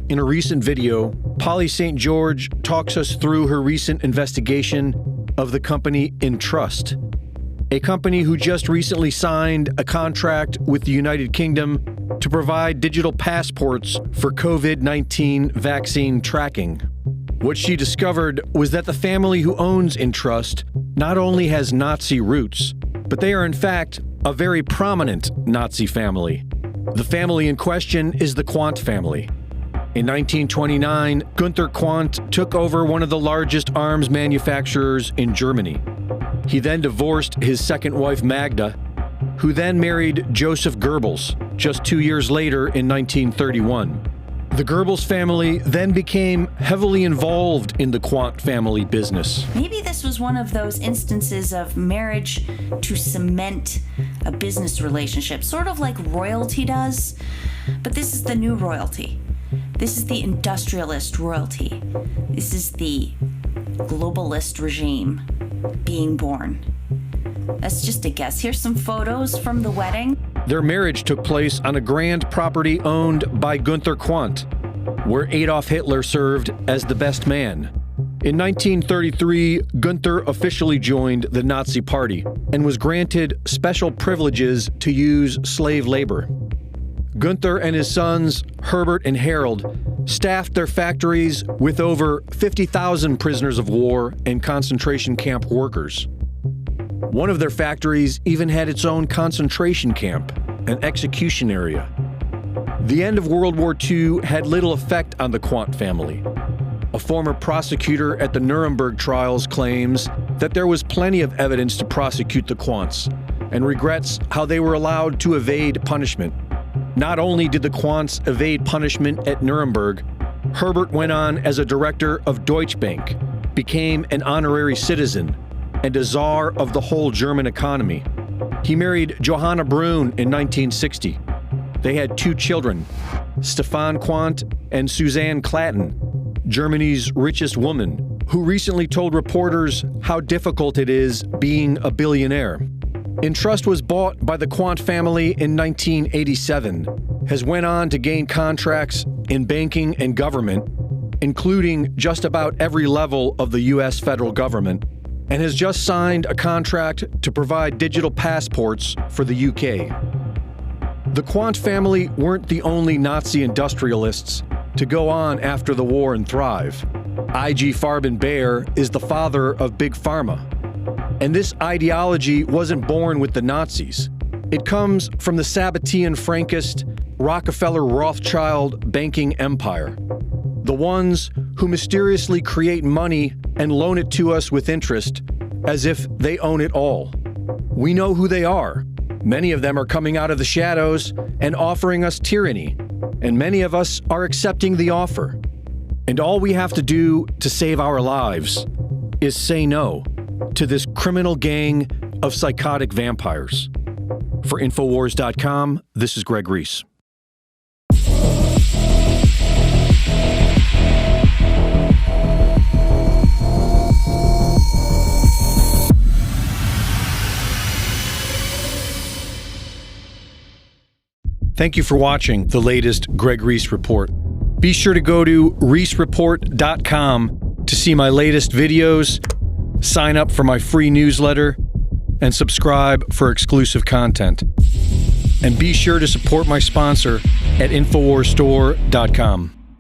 In a recent video, Polly St. George talks us through her recent investigation of the company Entrust, a company who just recently signed a contract with the United Kingdom to provide digital passports for COVID-19 vaccine tracking. What she discovered was that the family who owns Entrust not only has Nazi roots, but they are in fact a very prominent Nazi family. The family in question is the Quandt family. In 1929, Gunther Quandt took over one of the largest arms manufacturers in Germany. He then divorced his second wife Magda, who then married Joseph Goebbels just 2 years later in 1931. The Goebbels family then became heavily involved in the Quandt family business. Maybe this was one of those instances of marriage to cement a business relationship, sort of like royalty does, but this is the new royalty. This is the industrialist royalty. This is the globalist regime being born. That's just a guess. Here's some photos from the wedding. Their marriage took place on a grand property owned by Gunther Quandt, where Adolf Hitler served as the best man. In 1933, Gunther officially joined the Nazi Party and was granted special privileges to use slave labor. Gunther and his sons, Herbert and Harold, staffed their factories with over 50,000 prisoners of war and concentration camp workers. One of their factories even had its own concentration camp, an execution area. The end of World War II had little effect on the Quandt family. A former prosecutor at the Nuremberg trials claims that there was plenty of evidence to prosecute the Quandts and regrets how they were allowed to evade punishment. Not only did the Quandts evade punishment at Nuremberg, Herbert went on as a director of Deutsche Bank, became an honorary citizen, and a czar of the whole German economy. He married Johanna Brun in 1960. They had 2 children, Stefan Quandt and Suzanne Klatten, Germany's richest woman, who recently told reporters how difficult it is being a billionaire. Entrust was bought by the Quandt family in 1987, has went on to gain contracts in banking and government, including just about every level of the U.S. federal government, and has just signed a contract to provide digital passports for the UK. The Quandt family weren't the only Nazi industrialists to go on after the war and thrive. IG Farben Bayer is the father of Big Pharma. And this ideology wasn't born with the Nazis. It comes from the Sabbatean Frankist, Rockefeller-Rothschild banking empire. The ones who mysteriously create money and loan it to us with interest as if they own it all. We know who they are. Many of them are coming out of the shadows and offering us tyranny, and many of us are accepting the offer. And all we have to do to save our lives is say no to this criminal gang of psychotic vampires. For Infowars.com, this is Greg Reese. Thank you for watching the latest Greg Reese Report. Be sure to go to ReeseReport.com to see my latest videos, sign up for my free newsletter, and subscribe for exclusive content. And be sure to support my sponsor at InfoWarsStore.com.